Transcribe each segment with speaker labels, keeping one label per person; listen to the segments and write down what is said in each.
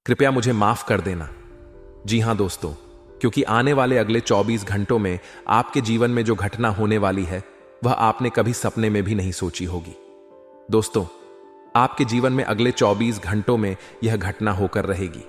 Speaker 1: कृपया मुझे माफ कर देना। जी हां दोस्तों, क्योंकि आने वाले अगले 24 घंटों में आपके जीवन में जो घटना होने वाली है वह आपने कभी सपने में भी नहीं सोची होगी। दोस्तों, आपके जीवन में अगले 24 घंटों में यह घटना होकर रहेगी।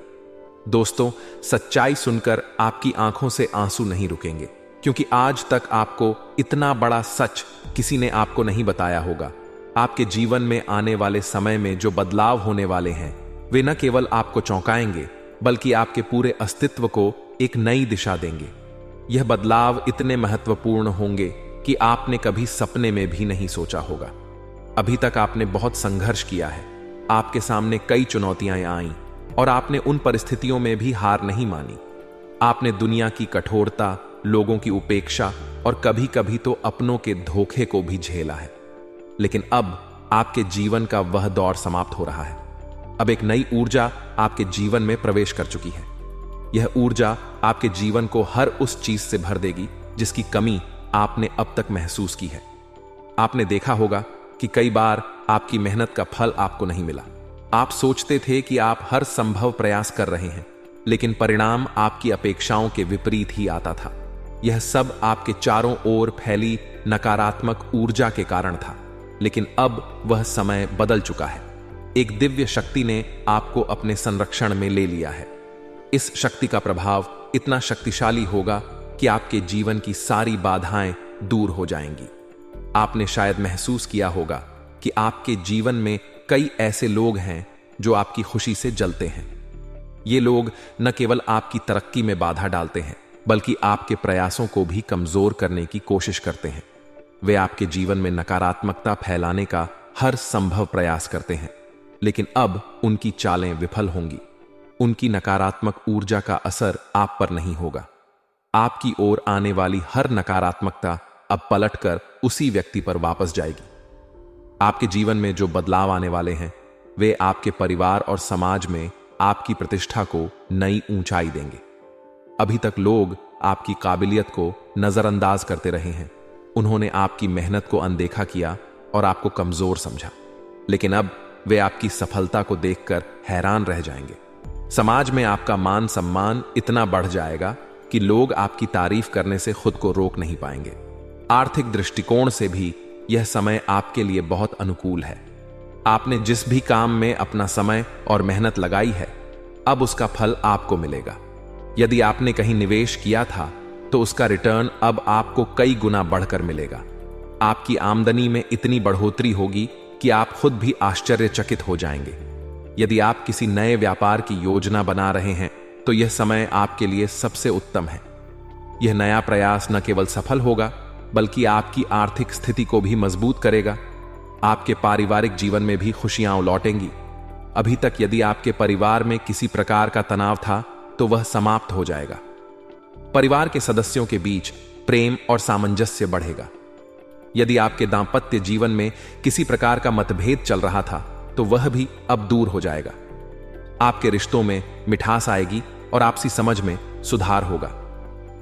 Speaker 1: दोस्तों, सच्चाई सुनकर आपकी आंखों से आंसू नहीं रुकेंगे, क्योंकि आज तक आपको इतना बड़ा सच किसी ने आपको नहीं बताया होगा। आपके जीवन में आने वाले समय में जो बदलाव होने वाले हैं वे न केवल आपको चौंकाएंगे बल्कि आपके पूरे अस्तित्व को एक नई दिशा देंगे। यह बदलाव इतने महत्वपूर्ण होंगे कि आपने कभी सपने में भी नहीं सोचा होगा। अभी तक आपने बहुत संघर्ष किया है, आपके सामने कई चुनौतियां आईं और आपने उन परिस्थितियों में भी हार नहीं मानी। आपने दुनिया की कठोरता, लोगों की उपेक्षा और कभी कभी तो अपनों के धोखे को भी झेला है। लेकिन अब आपके जीवन का वह दौर समाप्त हो रहा है। अब एक नई ऊर्जा आपके जीवन में प्रवेश कर चुकी है। यह ऊर्जा आपके जीवन को हर उस चीज से भर देगी जिसकी कमी आपने अब तक महसूस की है। आपने देखा होगा कि कई बार आपकी मेहनत का फल आपको नहीं मिला। आप सोचते थे कि आप हर संभव प्रयास कर रहे हैं, लेकिन परिणाम आपकी अपेक्षाओं के विपरीत ही आता था। यह सब आपके चारों ओर फैली नकारात्मक ऊर्जा के कारण था। लेकिन अब वह समय बदल चुका है। एक दिव्य शक्ति ने आपको अपने संरक्षण में ले लिया है। इस शक्ति का प्रभाव इतना शक्तिशाली होगा कि आपके जीवन की सारी बाधाएं दूर हो जाएंगी। आपने शायद महसूस किया होगा कि आपके जीवन में कई ऐसे लोग हैं जो आपकी खुशी से जलते हैं। ये लोग न केवल आपकी तरक्की में बाधा डालते हैं बल्कि आपके प्रयासों को भी कमजोर करने की कोशिश करते हैं। वे आपके जीवन में नकारात्मकता फैलाने का हर संभव प्रयास करते हैं, लेकिन अब उनकी चालें विफल होंगी। उनकी नकारात्मक ऊर्जा का असर आप पर नहीं होगा। आपकी ओर आने वाली हर नकारात्मकता अब पलटकर उसी व्यक्ति पर वापस जाएगी। आपके जीवन में जो बदलाव आने वाले हैं वे आपके परिवार और समाज में आपकी प्रतिष्ठा को नई ऊंचाई देंगे। अभी तक लोग आपकी काबिलियत को नजरअंदाज करते रहे हैं। उन्होंने आपकी मेहनत को अनदेखा किया और आपको कमजोर समझा, लेकिन अब वे आपकी सफलता को देखकर हैरान रह जाएंगे। समाज में आपका मान सम्मान इतना बढ़ जाएगा कि लोग आपकी तारीफ करने से खुद को रोक नहीं पाएंगे। आर्थिक दृष्टिकोण से भी यह समय आपके लिए बहुत अनुकूल है। आपने जिस भी काम में अपना समय और मेहनत लगाई है, अब उसका फल आपको मिलेगा। यदि आपने कहीं निवेश किया था तो उसका रिटर्न अब आपको कई गुना बढ़कर मिलेगा। आपकी आमदनी में इतनी बढ़ोतरी होगी कि आप खुद भी आश्चर्यचकित हो जाएंगे। यदि आप किसी नए व्यापार की योजना बना रहे हैं तो यह समय आपके लिए सबसे उत्तम है। यह नया प्रयास न केवल सफल होगा बल्कि आपकी आर्थिक स्थिति को भी मजबूत करेगा। आपके पारिवारिक जीवन में भी खुशियां लौटेंगी। अभी तक यदि आपके परिवार में किसी प्रकार का तनाव था तो वह समाप्त हो जाएगा। परिवार के सदस्यों के बीच प्रेम और सामंजस्य बढ़ेगा। यदि आपके दांपत्य जीवन में किसी प्रकार का मतभेद चल रहा था तो वह भी अब दूर हो जाएगा। आपके रिश्तों में मिठास आएगी और आपसी समझ में सुधार होगा।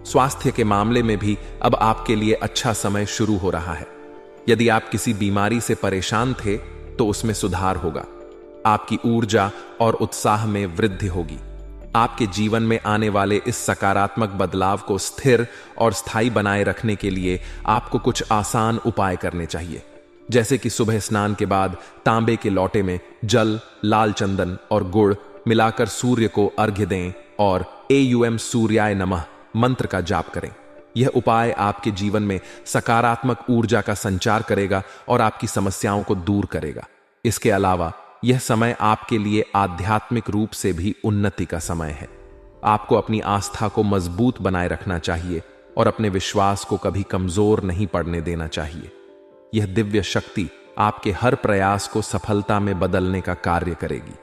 Speaker 1: स्वास्थ्य के मामले में भी अब आपके लिए अच्छा समय शुरू हो रहा है। यदि आप किसी बीमारी से परेशान थे तो उसमें सुधार होगा। आपकी ऊर्जा और उत्साह में वृद्धि होगी। आपके जीवन में आने वाले इस सकारात्मक बदलाव को स्थिर और स्थायी बनाए रखने के लिए आपको कुछ आसान उपाय करने चाहिए, जैसे कि सुबह स्नान के बाद तांबे के लोटे में जल, लाल चंदन और गुड़ मिलाकर सूर्य को अर्घ्य दें और एयुएम सूर्याय नमः मंत्र का जाप करें। यह उपाय आपके जीवन में सकारात्मक ऊर्जा का संचार करेगा और आपकी समस्याओं को दूर करेगा। इसके अलावा यह समय आपके लिए आध्यात्मिक रूप से भी उन्नति का समय है। आपको अपनी आस्था को मजबूत बनाए रखना चाहिए और अपने विश्वास को कभी कमजोर नहीं पड़ने देना चाहिए। यह दिव्य शक्ति आपके हर प्रयास को सफलता में बदलने का कार्य करेगी।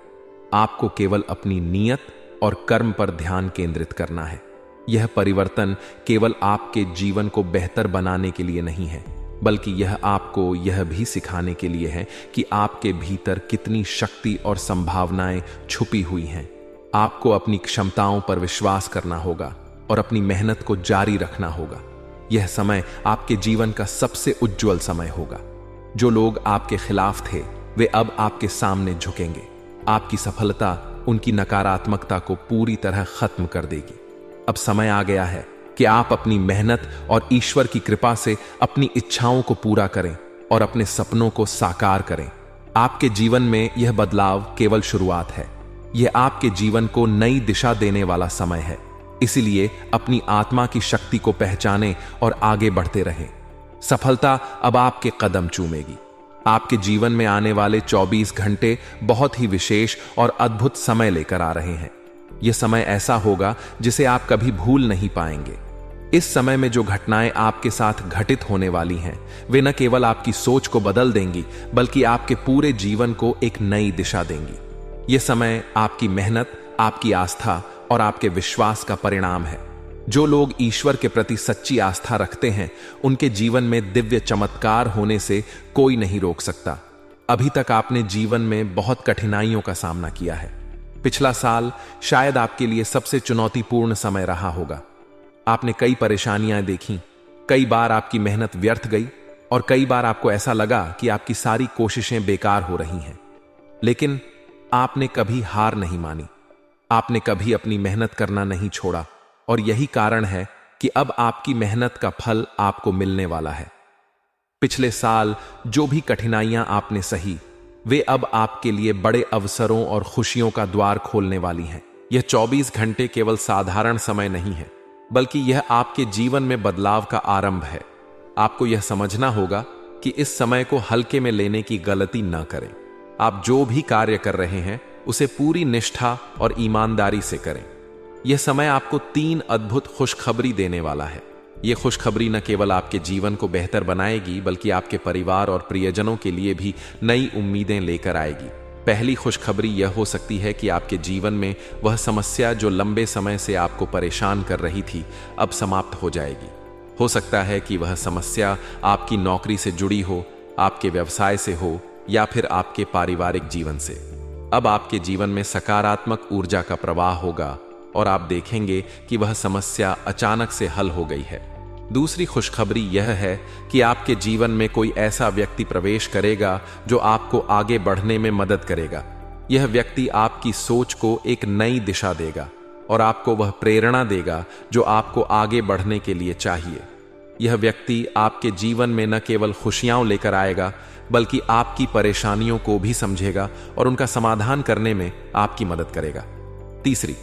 Speaker 1: आपको केवल अपनी नीयत और कर्म पर ध्यान केंद्रित करना है। यह परिवर्तन केवल आपके जीवन को बेहतर बनाने के लिए नहीं है, बल्कि यह आपको यह भी सिखाने के लिए है कि आपके भीतर कितनी शक्ति और संभावनाएं छुपी हुई हैं। आपको अपनी क्षमताओं पर विश्वास करना होगा और अपनी मेहनत को जारी रखना होगा। यह समय आपके जीवन का सबसे उज्जवल समय होगा। जो लोग आपके खिलाफ थे वे अब आपके सामने झुकेंगे। आपकी सफलता उनकी नकारात्मकता को पूरी तरह खत्म कर देगी। अब समय आ गया है कि आप अपनी मेहनत और ईश्वर की कृपा से अपनी इच्छाओं को पूरा करें और अपने सपनों को साकार करें। आपके जीवन में यह बदलाव केवल शुरुआत है। यह आपके जीवन को नई दिशा देने वाला समय है। इसलिए अपनी आत्मा की शक्ति को पहचानें और आगे बढ़ते रहें। सफलता अब आपके कदम चूमेगी। आपके जीवन में आने वाले 24 घंटे बहुत ही विशेष और अद्भुत समय लेकर आ रहे हैं। यह समय ऐसा होगा जिसे आप कभी भूल नहीं पाएंगे। इस समय में जो घटनाएं आपके साथ घटित होने वाली हैं, वे न केवल आपकी सोच को बदल देंगी, बल्कि आपके पूरे जीवन को एक नई दिशा देंगी। यह समय आपकी मेहनत, आपकी आस्था और आपके विश्वास का परिणाम है। जो लोग ईश्वर के प्रति सच्ची आस्था रखते हैं, उनके जीवन में दिव्य चमत्कार होने से कोई नहीं रोक सकता। अभी तक आपने जीवन में बहुत कठिनाइयों का सामना किया है। पिछला साल शायद आपके लिए सबसे चुनौतीपूर्ण समय रहा होगा। आपने कई परेशानियां देखी, कई बार आपकी मेहनत व्यर्थ गई और कई बार आपको ऐसा लगा कि आपकी सारी कोशिशें बेकार हो रही हैं। लेकिन आपने कभी हार नहीं मानी। आपने कभी अपनी मेहनत करना नहीं छोड़ा और यही कारण है कि अब आपकी मेहनत का फल आपको मिलने वाला है। पिछले साल जो भी कठिनाइयां आपने सही, वे अब आपके लिए बड़े अवसरों और खुशियों का द्वार खोलने वाली हैं। यह 24 घंटे केवल साधारण समय नहीं है, बल्कि यह आपके जीवन में बदलाव का आरंभ है। आपको यह समझना होगा कि इस समय को हल्के में लेने की गलती न करें। आप जो भी कार्य कर रहे हैं, उसे पूरी निष्ठा और ईमानदारी से करें। यह समय आपको 3 अद्भुत खुशखबरी देने वाला है। यह खुशखबरी न केवल आपके जीवन को बेहतर बनाएगी, बल्कि आपके परिवार और प्रियजनों के लिए भी नई उम्मीदें लेकर आएगी। पहली खुशखबरी यह हो सकती है कि आपके जीवन में वह समस्या जो लंबे समय से आपको परेशान कर रही थी, अब समाप्त हो जाएगी। हो सकता है कि वह समस्या आपकी नौकरी से जुड़ी हो, आपके व्यवसाय से हो या फिर आपके पारिवारिक जीवन से। अब आपके जीवन में सकारात्मक ऊर्जा का प्रवाह होगा और आप देखेंगे कि वह समस्या अचानक से हल हो गई है। दूसरी खुशखबरी यह है कि आपके जीवन में कोई ऐसा व्यक्ति प्रवेश करेगा जो आपको आगे बढ़ने में मदद करेगा। यह व्यक्ति आपकी सोच को एक नई दिशा देगा और आपको वह प्रेरणा देगा जो आपको आगे बढ़ने के लिए चाहिए। यह व्यक्ति आपके जीवन में न केवल खुशियां लेकर आएगा, बल्कि आपकी परेशानियों को भी समझेगा और उनका समाधान करने में आपकी मदद करेगा। तीसरी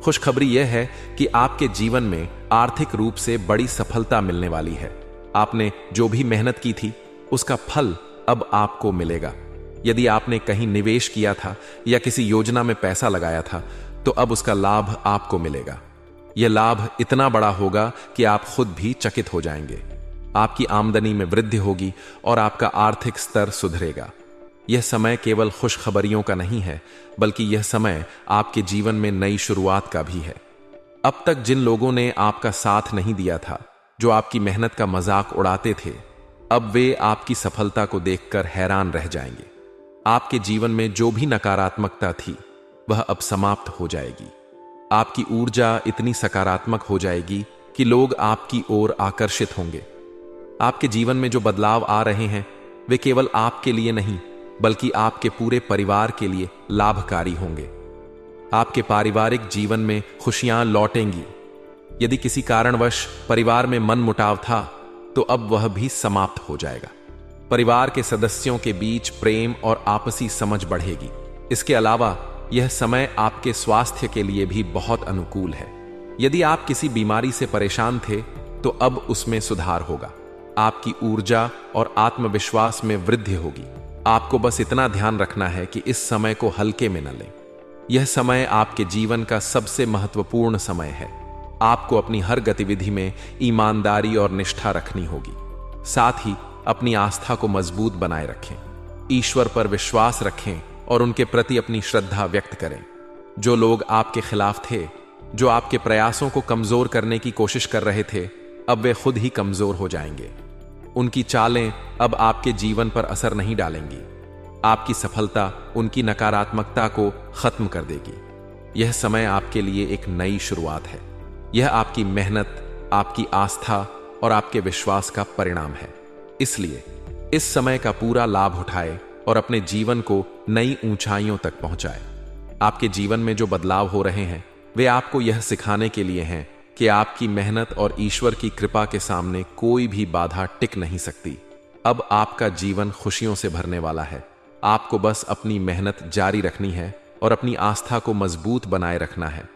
Speaker 1: खुशखबरी यह है कि आपके जीवन में आर्थिक रूप से बड़ी सफलता मिलने वाली है। आपने जो भी मेहनत की थी, उसका फल अब आपको मिलेगा। यदि आपने कहीं निवेश किया था या किसी योजना में पैसा लगाया था, तो अब उसका लाभ आपको मिलेगा। यह लाभ इतना बड़ा होगा कि आप खुद भी चकित हो जाएंगे। आपकी आमदनी में वृद्धि होगी और आपका आर्थिक स्तर सुधरेगा। यह समय केवल खुशखबरियों का नहीं है, बल्कि यह समय आपके जीवन में नई शुरुआत का भी है। अब तक जिन लोगों ने आपका साथ नहीं दिया था, जो आपकी मेहनत का मजाक उड़ाते थे, अब वे आपकी सफलता को देखकर हैरान रह जाएंगे। आपके जीवन में जो भी नकारात्मकता थी, वह अब समाप्त हो जाएगी। आपकी ऊर्जा इतनी सकारात्मक हो जाएगी कि लोग आपकी ओर आकर्षित होंगे। आपके जीवन में जो बदलाव आ रहे हैं, वे केवल आपके लिए नहीं, बल्कि आपके पूरे परिवार के लिए लाभकारी होंगे। आपके पारिवारिक जीवन में खुशियां लौटेंगी। यदि किसी कारणवश परिवार में मनमुटाव था, तो अब वह भी समाप्त हो जाएगा। परिवार के सदस्यों के बीच प्रेम और आपसी समझ बढ़ेगी। इसके अलावा यह समय आपके स्वास्थ्य के लिए भी बहुत अनुकूल है। यदि आप किसी बीमारी से परेशान थे, तो अब उसमें सुधार होगा। आपकी ऊर्जा और आत्मविश्वास में वृद्धि होगी। आपको बस इतना ध्यान रखना है कि इस समय को हल्के में न लें। यह समय आपके जीवन का सबसे महत्वपूर्ण समय है। आपको अपनी हर गतिविधि में ईमानदारी और निष्ठा रखनी होगी। साथ ही अपनी आस्था को मजबूत बनाए रखें। ईश्वर पर विश्वास रखें और उनके प्रति अपनी श्रद्धा व्यक्त करें। जो लोग आपके खिलाफ थे, जो आपके प्रयासों को कमजोर करने की कोशिश कर रहे थे, अब वे खुद ही कमजोर हो जाएंगे। उनकी चालें अब आपके जीवन पर असर नहीं डालेंगी। आपकी सफलता उनकी नकारात्मकता को खत्म कर देगी। यह समय आपके लिए एक नई शुरुआत है। यह आपकी मेहनत, आपकी आस्था और आपके विश्वास का परिणाम है। इसलिए इस समय का पूरा लाभ उठाए और अपने जीवन को नई ऊंचाइयों तक पहुंचाए। आपके जीवन में जो बदलाव हो रहे हैं वे आपको यह सिखाने के लिए हैं कि आपकी मेहनत और ईश्वर की कृपा के सामने कोई भी बाधा टिक नहीं सकती। अब आपका जीवन खुशियों से भरने वाला है। आपको बस अपनी मेहनत जारी रखनी है और अपनी आस्था को मजबूत बनाए रखना है।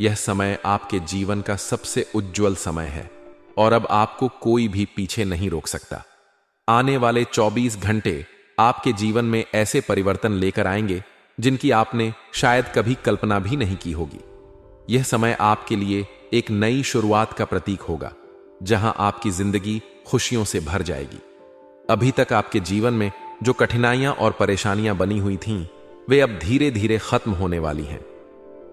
Speaker 1: यह समय आपके जीवन का सबसे उज्जवल समय है और अब आपको कोई भी पीछे नहीं रोक सकता। आने वाले 24 घंटे आपके जीवन में ऐसे परिवर्तन लेकर आएंगे जिनकी आपने शायद कभी कल्पना भी नहीं की होगी। यह समय आपके लिए एक नई शुरुआत का प्रतीक होगा, जहां आपकी जिंदगी खुशियों से भर जाएगी। अभी तक आपके जीवन में जो कठिनाइयां और परेशानियां बनी हुई थीं, वे अब धीरे धीरे खत्म होने वाली हैं।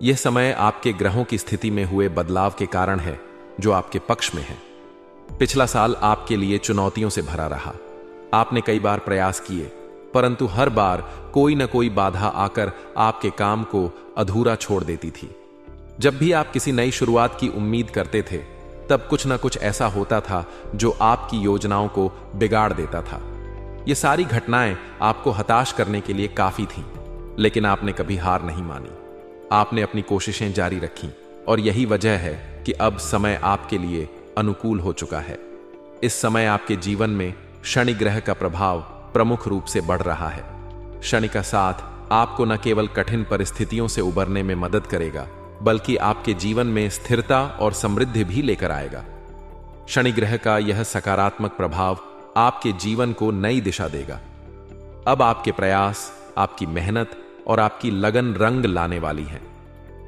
Speaker 1: यह समय आपके ग्रहों की स्थिति में हुए बदलाव के कारण है, जो आपके पक्ष में है। पिछला साल आपके लिए चुनौतियों से भरा रहा। आपने कई बार प्रयास किए, परंतु हर बार कोई न कोई बाधा आकर आपके काम को अधूरा छोड़ देती थी। जब भी आप किसी नई शुरुआत की उम्मीद करते थे, तब कुछ न कुछ ऐसा होता था जो आपकी योजनाओं को बिगाड़ देता था। ये सारी घटनाएं आपको हताश करने के लिए काफी थीं, लेकिन आपने कभी हार नहीं मानी। आपने अपनी कोशिशें जारी रखीं और यही वजह है कि अब समय आपके लिए अनुकूल हो चुका है। इस समय आपके जीवन में शनि ग्रह का प्रभाव प्रमुख रूप से बढ़ रहा है। शनि का साथ आपको न केवल कठिन परिस्थितियों से उबरने में मदद करेगा, बल्कि आपके जीवन में स्थिरता और समृद्धि भी लेकर आएगा। शनि ग्रह का यह सकारात्मक प्रभाव आपके जीवन को नई दिशा देगा। अब आपके प्रयास, आपकी मेहनत और आपकी लगन रंग लाने वाली हैं।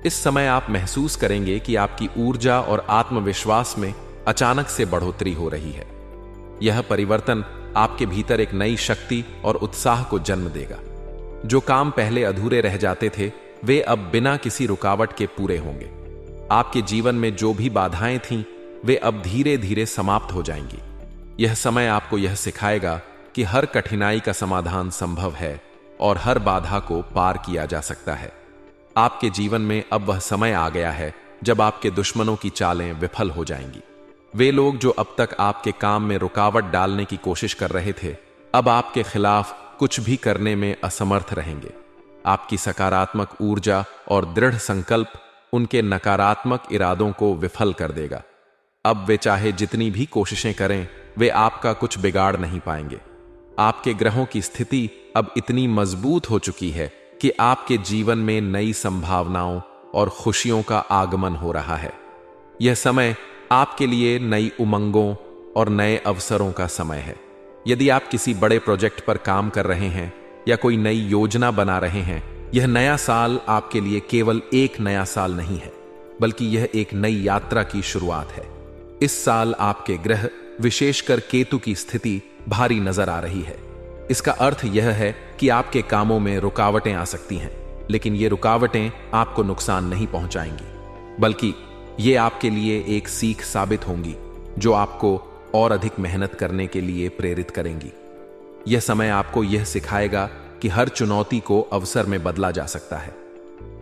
Speaker 1: इस समय आप महसूस करेंगे कि आपकी ऊर्जा और आत्मविश्वास में अचानक से बढ़ोतरी हो रही है। यह परिवर्तन आपके भीतर एक नई शक्ति और उत्साह को जन्म देगा। जो काम पहले अधूरे रह जाते थे, वे अब बिना किसी रुकावट के पूरे होंगे। आपके जीवन में जो भी बाधाएं थीं, वे अब धीरे धीरे समाप्त हो जाएंगी। यह समय आपको यह सिखाएगा कि हर कठिनाई का समाधान संभव है और हर बाधा को पार किया जा सकता है। आपके जीवन में अब वह समय आ गया है जब आपके दुश्मनों की चालें विफल हो जाएंगी। वे लोग जो अब तक आपके काम में रुकावट डालने की कोशिश कर रहे थे, अब आपके खिलाफ कुछ भी करने में असमर्थ रहेंगे। आपकी सकारात्मक ऊर्जा और दृढ़ संकल्प उनके नकारात्मक इरादों को विफल कर देगा। अब वे चाहे जितनी भी कोशिशें करें, वे आपका कुछ बिगाड़ नहीं पाएंगे। आपके ग्रहों की स्थिति अब इतनी मजबूत हो चुकी है कि आपके जीवन में नई संभावनाओं और खुशियों का आगमन हो रहा है। यह समय आपके लिए नई उमंगों और नए अवसरों का समय है। यदि आप किसी बड़े प्रोजेक्ट पर काम कर रहे हैं या कोई नई योजना बना रहे हैं, यह नया साल आपके लिए केवल एक नया साल नहीं है, बल्कि यह एक नई यात्रा की शुरुआत है। इस साल आपके ग्रह, विशेषकर केतु की स्थिति भारी नजर आ रही है। इसका अर्थ यह है कि आपके कामों में रुकावटें आ सकती हैं, लेकिन ये रुकावटें आपको नुकसान नहीं पहुंचाएंगी, बल्कि ये आपके लिए एक सीख साबित होंगी जो आपको और अधिक मेहनत करने के लिए प्रेरित करेंगी। यह समय आपको यह सिखाएगा कि हर चुनौती को अवसर में बदला जा सकता है।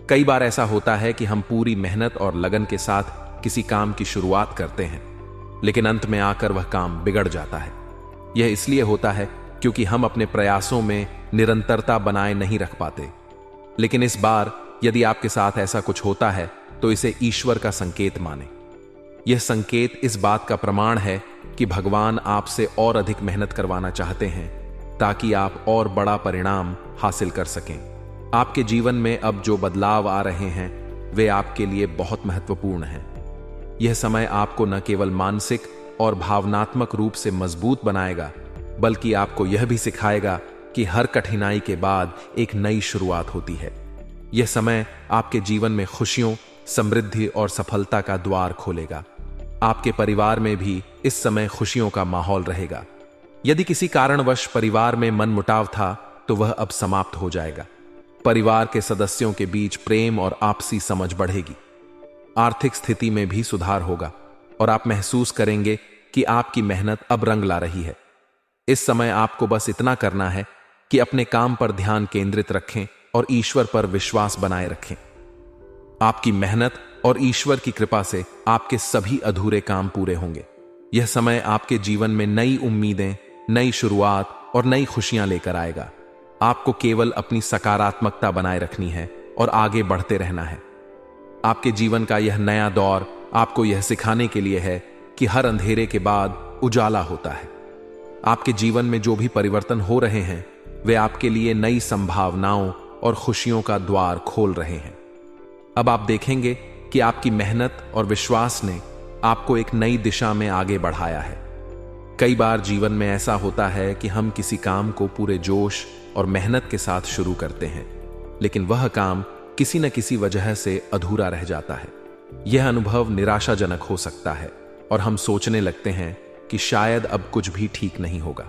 Speaker 1: कई बार ऐसा होता है कि हम पूरी मेहनत और लगन के साथ किसी काम की शुरुआत करते हैं, लेकिन अंत में आकर वह काम बिगड़ जाता है। यह इसलिए होता है क्योंकि हम अपने प्रयासों में निरंतरता बनाए नहीं रख पाते। लेकिन इस बार यदि आपके साथ ऐसा कुछ होता है, तो इसे ईश्वर का संकेत माने। यह संकेत इस बात का प्रमाण है कि भगवान आपसे और अधिक मेहनत करवाना चाहते हैं, ताकि आप और बड़ा परिणाम हासिल कर सकें। आपके जीवन में अब जो बदलाव आ रहे हैं, वे आपके लिए बहुत महत्वपूर्ण हैं। यह समय आपको न केवल मानसिक और भावनात्मक रूप से मजबूत बनाएगा, बल्कि आपको यह भी सिखाएगा कि हर कठिनाई के बाद एक नई शुरुआत होती है। यह समय आपके जीवन में खुशियों, समृद्धि और सफलता का द्वार खोलेगा। आपके परिवार में भी इस समय खुशियों का माहौल रहेगा। यदि किसी कारणवश परिवार में मनमुटाव था, तो वह अब समाप्त हो जाएगा। परिवार के सदस्यों के बीच प्रेम और आपसी समझ बढ़ेगी। आर्थिक स्थिति में भी सुधार होगा और आप महसूस करेंगे कि आपकी मेहनत अब रंग ला रही है। इस समय आपको बस इतना करना है कि अपने काम पर ध्यान केंद्रित रखें और ईश्वर पर विश्वास बनाए रखें। आपकी मेहनत और ईश्वर की कृपा से आपके सभी अधूरे काम पूरे होंगे। यह समय आपके जीवन में नई उम्मीदें, नई शुरुआत और नई खुशियां लेकर आएगा। आपको केवल अपनी सकारात्मकता बनाए रखनी है और आगे बढ़ते रहना है। आपके जीवन का यह नया दौर आपको यह सिखाने के लिए है कि हर अंधेरे के बाद उजाला होता है। आपके जीवन में जो भी परिवर्तन हो रहे हैं वे आपके लिए नई संभावनाओं और खुशियों का द्वार खोल रहे हैं। अब आप देखेंगे कि आपकी मेहनत और विश्वास ने आपको एक नई दिशा में आगे बढ़ाया है। कई बार जीवन में ऐसा होता है कि हम किसी काम को पूरे जोश और मेहनत के साथ शुरू करते हैं, लेकिन वह काम किसी न किसी वजह से अधूरा रह जाता है। यह अनुभव निराशाजनक हो सकता है और हम सोचने लगते हैं कि शायद अब कुछ भी ठीक नहीं होगा।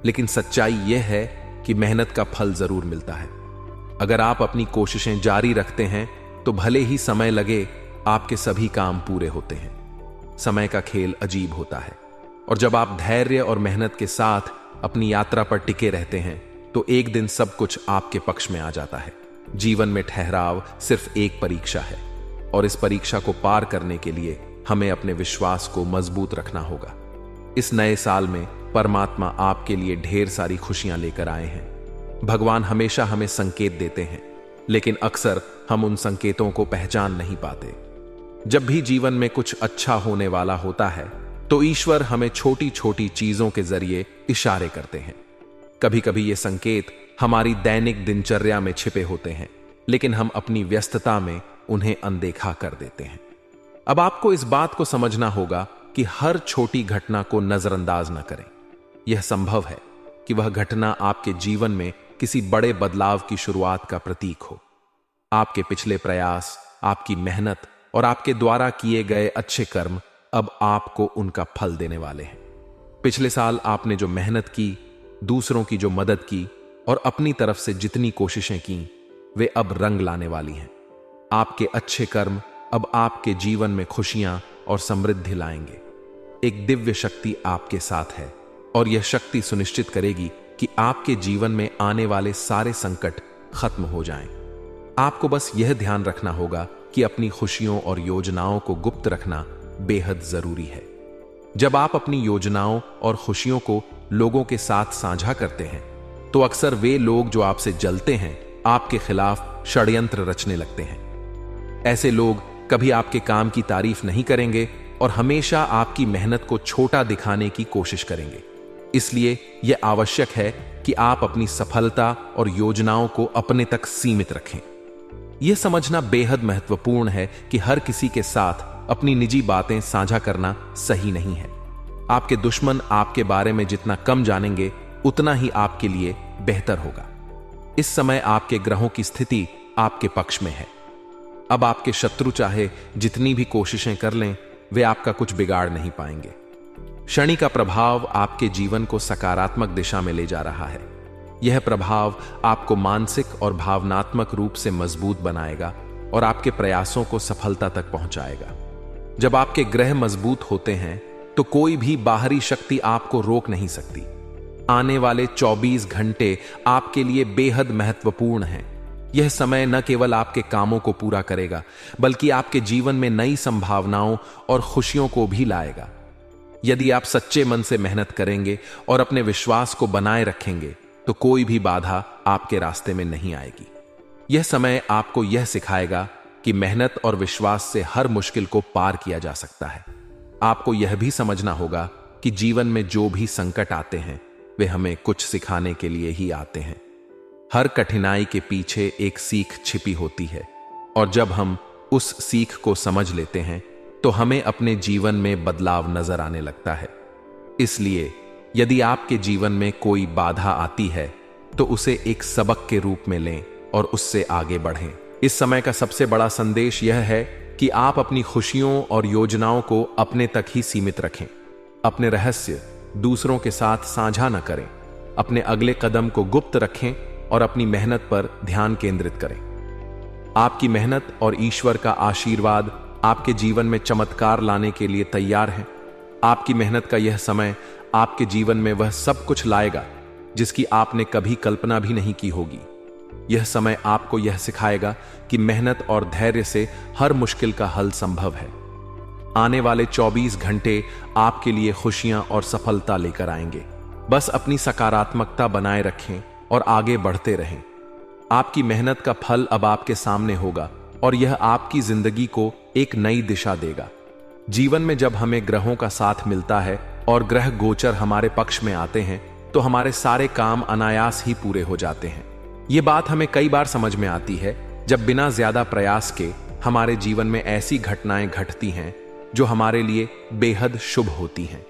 Speaker 1: लेकिन सच्चाई यह है कि मेहनत का फल जरूर मिलता है। अगर आप अपनी कोशिशें जारी रखते हैं तो भले ही समय लगे, आपके सभी काम पूरे होते हैं। समय का खेल अजीब होता है और जब आप धैर्य और मेहनत के साथ अपनी यात्रा पर टिके रहते हैं तो एक दिन सब कुछ आपके पक्ष में आ जाता है। जीवन में ठहराव सिर्फ एक परीक्षा है और इस परीक्षा को पार करने के लिए हमें अपने विश्वास को मजबूत रखना होगा। इस नए साल में परमात्मा आपके लिए ढेर सारी खुशियां लेकर आए हैं। भगवान हमेशा हमें संकेत देते हैं, लेकिन अक्सर हम उन संकेतों को पहचान नहीं पाते। जब भी जीवन में कुछ अच्छा होने वाला होता है तो ईश्वर हमें छोटी छोटी चीजों के जरिए इशारे करते हैं। कभी कभी ये संकेत हमारी दैनिक दिनचर्या में छिपे होते हैं, लेकिन हम अपनी व्यस्तता में उन्हें अनदेखा कर देते हैं। अब आपको इस बात को समझना होगा कि हर छोटी घटना को नजरअंदाज न करें। यह संभव है कि वह घटना आपके जीवन में किसी बड़े बदलाव की शुरुआत का प्रतीक हो। आपके पिछले प्रयास, आपकी मेहनत और आपके द्वारा किए गए अच्छे कर्म अब आपको उनका फल देने वाले हैं। पिछले साल आपने जो मेहनत की, दूसरों की जो मदद की और अपनी तरफ से जितनी कोशिशें की, वे अब रंग लाने वाली हैं। आपके अच्छे कर्म अब आपके जीवन में खुशियां और समृद्धि लाएंगे। एक दिव्य शक्ति आपके साथ है और यह शक्ति सुनिश्चित करेगी कि आपके जीवन में आने वाले सारे संकट खत्म हो जाएं। आपको बस यह ध्यान रखना होगा कि अपनी खुशियों और योजनाओं को गुप्त रखना बेहद जरूरी है। जब आप अपनी योजनाओं और खुशियों को लोगों के साथ साझा करते हैं तो अक्सर वे लोग जो आपसे जलते हैं आपके खिलाफ षड्यंत्र रचने लगते हैं। ऐसे लोग कभी आपके काम की तारीफ नहीं करेंगे और हमेशा आपकी मेहनत को छोटा दिखाने की कोशिश करेंगे। इसलिए यह आवश्यक है कि आप अपनी सफलता और योजनाओं को अपने तक सीमित रखें। यह समझना बेहद महत्वपूर्ण है कि हर किसी के साथ अपनी निजी बातें साझा करना सही नहीं है। आपके दुश्मन आपके बारे में जितना कम जानेंगे उतना ही आपके लिए बेहतर होगा। इस समय आपके ग्रहों की स्थिति आपके पक्ष में है। अब आपके शत्रु चाहे जितनी भी कोशिशें कर लें, वे आपका कुछ बिगाड़ नहीं पाएंगे। शनि का प्रभाव आपके जीवन को सकारात्मक दिशा में ले जा रहा है। यह प्रभाव आपको मानसिक और भावनात्मक रूप से मजबूत बनाएगा और आपके प्रयासों को सफलता तक पहुंचाएगा। जब आपके ग्रह मजबूत होते हैं तो कोई भी बाहरी शक्ति आपको रोक नहीं सकती। आने वाले 24 घंटे आपके लिए बेहद महत्वपूर्ण हैं। यह समय न केवल आपके कामों को पूरा करेगा, बल्कि आपके जीवन में नई संभावनाओं और खुशियों को भी लाएगा। यदि आप सच्चे मन से मेहनत करेंगे और अपने विश्वास को बनाए रखेंगे तो कोई भी बाधा आपके रास्ते में नहीं आएगी। यह समय आपको यह सिखाएगा कि मेहनत और विश्वास से हर मुश्किल को पार किया जा सकता है। आपको यह भी समझना होगा कि जीवन में जो भी संकट आते हैं वे हमें कुछ सिखाने के लिए ही आते हैं। हर कठिनाई के पीछे एक सीख छिपी होती है और जब हम उस सीख को समझ लेते हैं तो हमें अपने जीवन में बदलाव नजर आने लगता है। इसलिए यदि आपके जीवन में कोई बाधा आती है तो उसे एक सबक के रूप में लें और उससे आगे बढ़ें। इस समय का सबसे बड़ा संदेश यह है कि आप अपनी खुशियों और योजनाओं को अपने तक ही सीमित रखें। अपने रहस्य दूसरों के साथ साझा न करें। अपने अगले कदम को गुप्त रखें और अपनी मेहनत पर ध्यान केंद्रित करें। आपकी मेहनत और ईश्वर का आशीर्वाद आपके जीवन में चमत्कार लाने के लिए तैयार है। आपकी मेहनत का यह समय आपके जीवन में वह सब कुछ लाएगा जिसकी आपने कभी कल्पना भी नहीं की होगी। यह समय आपको यह सिखाएगा कि मेहनत और धैर्य से हर मुश्किल का हल संभव है। आने वाले 24 घंटे आपके लिए खुशियां और सफलता लेकर आएंगे। बस अपनी सकारात्मकता बनाए रखें और आगे बढ़ते रहें। आपकी मेहनत का फल अब आपके सामने होगा और यह आपकी जिंदगी को एक नई दिशा देगा। जीवन में जब हमें ग्रहों का साथ मिलता है और ग्रह गोचर हमारे पक्ष में आते हैं तो हमारे सारे काम अनायास ही पूरे हो जाते हैं। ये बात हमें कई बार समझ में आती है जब बिना ज्यादा प्रयास के हमारे जीवन में ऐसी घटनाएं घटती हैं जो हमारे लिए बेहद शुभ होती हैं।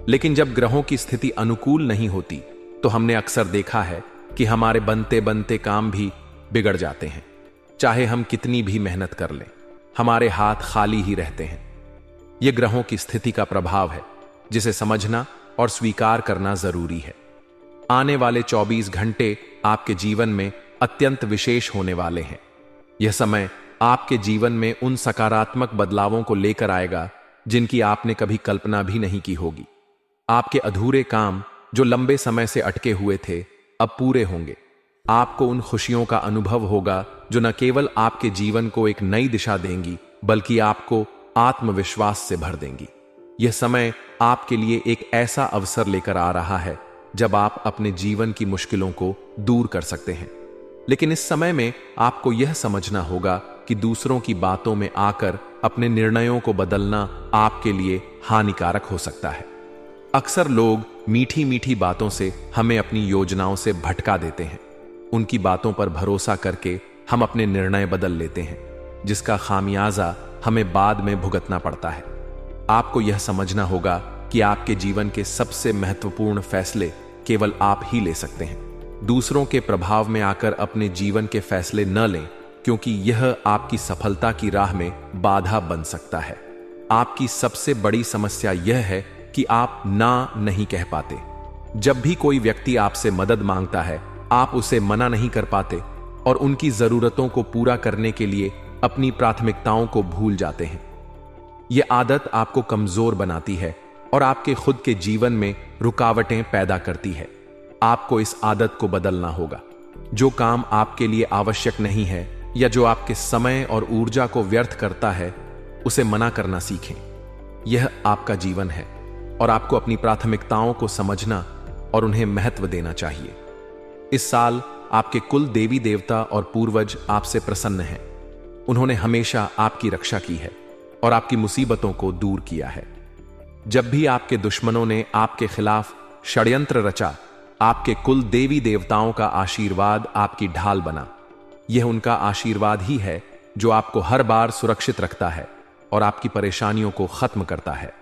Speaker 1: लेकिन जब ग्रहों की स्थिति अनुकूल नहीं होती तो हमने अक्सर देखा है कि हमारे बनते बनते काम भी बिगड़ जाते हैं। चाहे हम कितनी भी मेहनत कर लें, हमारे हाथ खाली ही रहते हैं। यह ग्रहों की स्थिति का प्रभाव है जिसे समझना और स्वीकार करना जरूरी है। आने वाले 24 घंटे आपके जीवन में अत्यंत विशेष होने वाले हैं। यह समय आपके जीवन में उन सकारात्मक बदलावों को लेकर आएगा जिनकी आपने कभी कल्पना भी नहीं की होगी। आपके अधूरे काम जो लंबे समय से अटके हुए थे अब पूरे होंगे। आपको उन खुशियों का अनुभव होगा जो न केवल आपके जीवन को एक नई दिशा देंगी बल्कि आपको आत्मविश्वास से भर देंगी। यह समय आपके लिए एक ऐसा अवसर लेकर आ रहा है जब आप अपने जीवन की मुश्किलों को दूर कर सकते हैं। लेकिन इस समय में आपको यह समझना होगा कि दूसरों की बातों में आकर अपने निर्णयों को बदलना आपके लिए हानिकारक हो सकता है। अक्सर लोग मीठी मीठी बातों से हमें अपनी योजनाओं से भटका देते हैं। उनकी बातों पर भरोसा करके हम अपने निर्णय बदल लेते हैं, जिसका खामियाजा हमें बाद में भुगतना पड़ता है। आपको यह समझना होगा कि आपके जीवन के सबसे महत्वपूर्ण फैसले केवल आप ही ले सकते हैं। दूसरों के प्रभाव में आकर अपने जीवन के फैसले न लें, क्योंकि यह आपकी सफलता की राह में बाधा बन सकता है। आपकी सबसे बड़ी समस्या यह है कि आप ना नहीं कह पाते। जब भी कोई व्यक्ति आपसे मदद मांगता है, आप उसे मना नहीं कर पाते और उनकी जरूरतों को पूरा करने के लिए अपनी प्राथमिकताओं को भूल जाते हैं। यह आदत आपको कमजोर बनाती है और आपके खुद के जीवन में रुकावटें पैदा करती है। आपको इस आदत को बदलना होगा। जो काम आपके लिए आवश्यक नहीं है या जो आपके समय और ऊर्जा को व्यर्थ करता है, उसे मना करना सीखें। यह आपका जीवन है और आपको अपनी प्राथमिकताओं को समझना और उन्हें महत्व देना चाहिए। इस साल आपके कुल देवी देवता और पूर्वज आपसे प्रसन्न हैं। उन्होंने हमेशा आपकी रक्षा की है और आपकी मुसीबतों को दूर किया है। जब भी आपके दुश्मनों ने आपके खिलाफ षड्यंत्र रचा, आपके कुल देवी देवताओं का आशीर्वाद आपकी ढाल बना। यह उनका आशीर्वाद ही है जो आपको हर बार सुरक्षित रखता है और आपकी परेशानियों को खत्म करता है।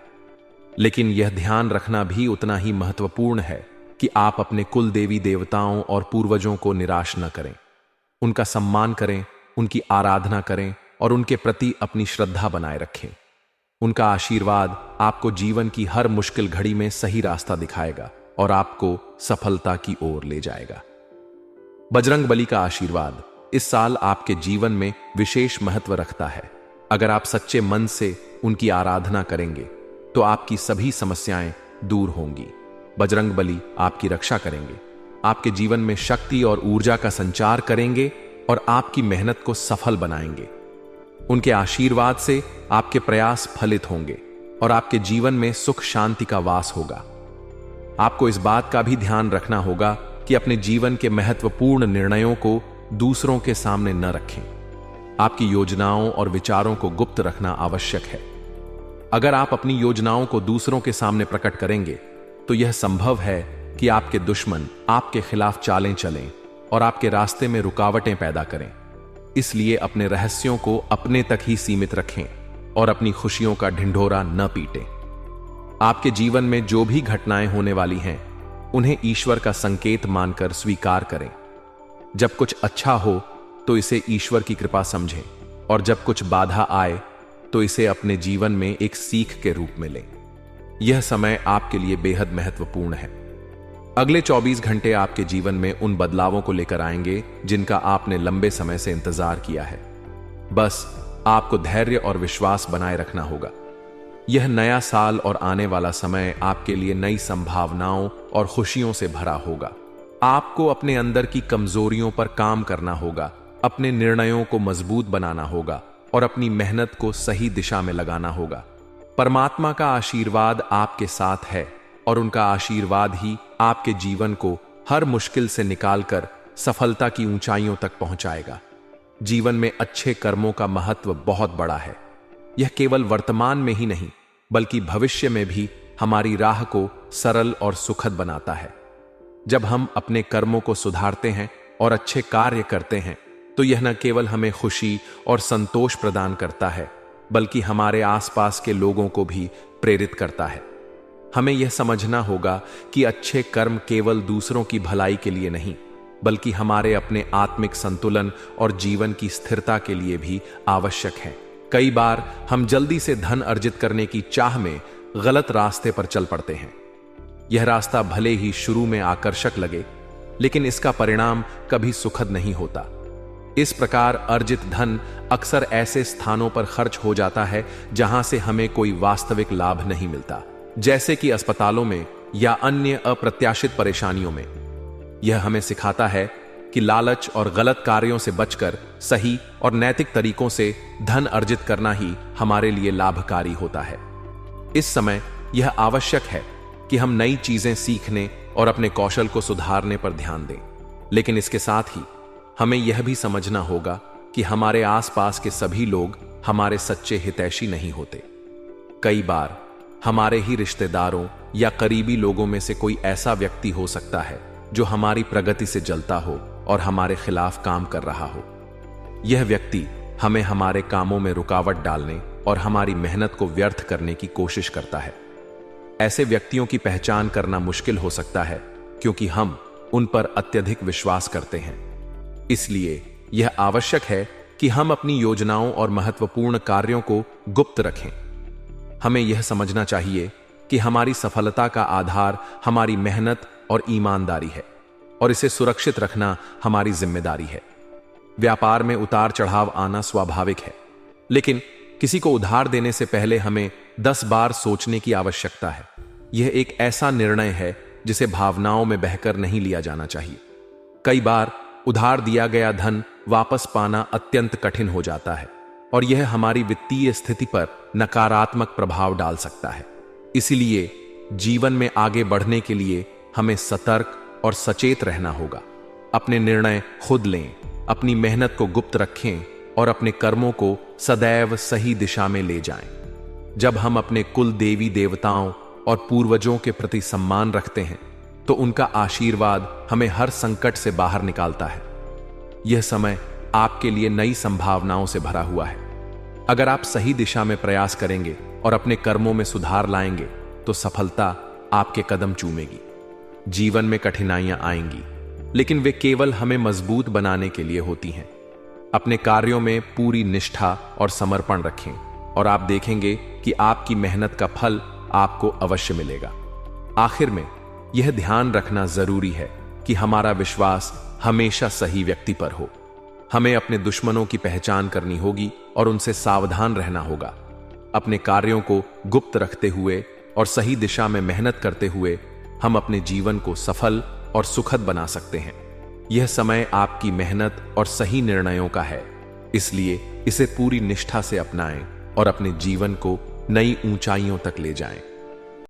Speaker 1: लेकिन यह ध्यान रखना भी उतना ही महत्वपूर्ण है कि आप अपने कुल देवी देवताओं और पूर्वजों को निराश न करें। उनका सम्मान करें, उनकी आराधना करें और उनके प्रति अपनी श्रद्धा बनाए रखें। उनका आशीर्वाद आपको जीवन की हर मुश्किल घड़ी में सही रास्ता दिखाएगा और आपको सफलता की ओर ले जाएगा। बजरंगबली का आशीर्वाद इस साल आपके जीवन में विशेष महत्व रखता है। अगर आप सच्चे मन से उनकी आराधना करेंगे तो आपकी सभी समस्याएं दूर होंगी। बजरंगबली आपकी रक्षा करेंगे, आपके जीवन में शक्ति और ऊर्जा का संचार करेंगे और आपकी मेहनत को सफल बनाएंगे। उनके आशीर्वाद से आपके प्रयास फलित होंगे और आपके जीवन में सुख शांति का वास होगा। आपको इस बात का भी ध्यान रखना होगा कि अपने जीवन के महत्वपूर्ण निर्णयों को दूसरों के सामने न रखें। आपकी योजनाओं और विचारों को गुप्त रखना आवश्यक है। अगर आप अपनी योजनाओं को दूसरों के सामने प्रकट करेंगे तो यह संभव है कि आपके दुश्मन आपके खिलाफ चालें चलें और आपके रास्ते में रुकावटें पैदा करें। इसलिए अपने रहस्यों को अपने तक ही सीमित रखें और अपनी खुशियों का ढिंढोरा न पीटें। आपके जीवन में जो भी घटनाएं होने वाली हैं, उन्हें ईश्वर का संकेत मानकर स्वीकार करें। जब कुछ अच्छा हो तो इसे ईश्वर की कृपा समझें और जब कुछ बाधा आए तो इसे अपने जीवन में एक सीख के रूप में लें। यह समय आपके लिए बेहद महत्वपूर्ण है। अगले 24 घंटे आपके जीवन में उन बदलावों को लेकर आएंगे जिनका आपने लंबे समय से इंतजार किया है। बस आपको धैर्य और विश्वास बनाए रखना होगा। यह नया साल और आने वाला समय आपके लिए नई संभावनाओं और खुशियों से भरा होगा। आपको अपने अंदर की कमजोरियों पर काम करना होगा, अपने निर्णयों को मजबूत बनाना होगा और अपनी मेहनत को सही दिशा में लगाना होगा। परमात्मा का आशीर्वाद आपके साथ है और उनका आशीर्वाद ही आपके जीवन को हर मुश्किल से निकालकर सफलता की ऊंचाइयों तक पहुंचाएगा। जीवन में अच्छे कर्मों का महत्व बहुत बड़ा है। यह केवल वर्तमान में ही नहीं बल्कि भविष्य में भी हमारी राह को सरल और सुखद बनाता है। जब हम अपने कर्मों को सुधारते हैं और अच्छे कार्य करते हैं तो यह न केवल हमें खुशी और संतोष प्रदान करता है बल्कि हमारे आसपास के लोगों को भी प्रेरित करता है। हमें यह समझना होगा कि अच्छे कर्म केवल दूसरों की भलाई के लिए नहीं बल्कि हमारे अपने आत्मिक संतुलन और जीवन की स्थिरता के लिए भी आवश्यक हैं। कई बार हम जल्दी से धन अर्जित करने की चाह में गलत रास्ते पर चल पड़ते हैं। यह रास्ता भले ही शुरू में आकर्षक लगे लेकिन इसका परिणाम कभी सुखद नहीं होता। इस प्रकार अर्जित धन अक्सर ऐसे स्थानों पर खर्च हो जाता है जहां से हमें कोई वास्तविक लाभ नहीं मिलता, जैसे कि अस्पतालों में या अन्य अप्रत्याशित परेशानियों में। यह हमें सिखाता है कि लालच और गलत कार्यों से बचकर सही और नैतिक तरीकों से धन अर्जित करना ही हमारे लिए लाभकारी होता है। इस समय यह आवश्यक है कि हम नई चीजें सीखने और अपने कौशल को सुधारने पर ध्यान दें, लेकिन इसके साथ ही हमें यह भी समझना होगा कि हमारे आसपास के सभी लोग हमारे सच्चे हितैषी नहीं होते। कई बार हमारे ही रिश्तेदारों या करीबी लोगों में से कोई ऐसा व्यक्ति हो सकता है जो हमारी प्रगति से जलता हो और हमारे खिलाफ काम कर रहा हो। यह व्यक्ति हमें हमारे कामों में रुकावट डालने और हमारी मेहनत को व्यर्थ करने की कोशिश करता है। ऐसे व्यक्तियों की पहचान करना मुश्किल हो सकता है क्योंकि हम उन पर अत्यधिक विश्वास करते हैं। इसलिए यह आवश्यक है कि हम अपनी योजनाओं और महत्वपूर्ण कार्यों को गुप्त रखें। हमें यह समझना चाहिए कि हमारी सफलता का आधार हमारी मेहनत और ईमानदारी है और इसे सुरक्षित रखना हमारी जिम्मेदारी है। व्यापार में उतार चढ़ाव आना स्वाभाविक है, लेकिन किसी को उधार देने से पहले हमें 10 बार सोचने की आवश्यकता है। यह एक ऐसा निर्णय है जिसे भावनाओं में बहकर नहीं लिया जाना चाहिए। कई बार उधार दिया गया धन वापस पाना अत्यंत कठिन हो जाता है और यह हमारी वित्तीय स्थिति पर नकारात्मक प्रभाव डाल सकता है। इसलिए जीवन में आगे बढ़ने के लिए हमें सतर्क और सचेत रहना होगा। अपने निर्णय खुद लें, अपनी मेहनत को गुप्त रखें और अपने कर्मों को सदैव सही दिशा में ले जाएं। जब हम अपने कुल देवी देवताओं और पूर्वजों के प्रति सम्मान रखते हैं तो उनका आशीर्वाद हमें हर संकट से बाहर निकालता है। यह समय आपके लिए नई संभावनाओं से भरा हुआ है। अगर आप सही दिशा में प्रयास करेंगे और अपने कर्मों में सुधार लाएंगे तो सफलता आपके कदम चूमेगी। जीवन में कठिनाइयां आएंगी, लेकिन वे केवल हमें मजबूत बनाने के लिए होती हैं। अपने कार्यों में पूरी निष्ठा और समर्पण रखें और आप देखेंगे कि आपकी मेहनत का फल आपको अवश्य मिलेगा। आखिर में यह ध्यान रखना जरूरी है कि हमारा विश्वास हमेशा सही व्यक्ति पर हो। हमें अपने दुश्मनों की पहचान करनी होगी और उनसे सावधान रहना होगा। अपने कार्यों को गुप्त रखते हुए और सही दिशा में मेहनत करते हुए हम अपने जीवन को सफल और सुखद बना सकते हैं। यह समय आपकी मेहनत और सही निर्णयों का है, इसलिए इसे पूरी निष्ठा से अपनाएं और अपने जीवन को नई ऊंचाइयों तक ले जाएं।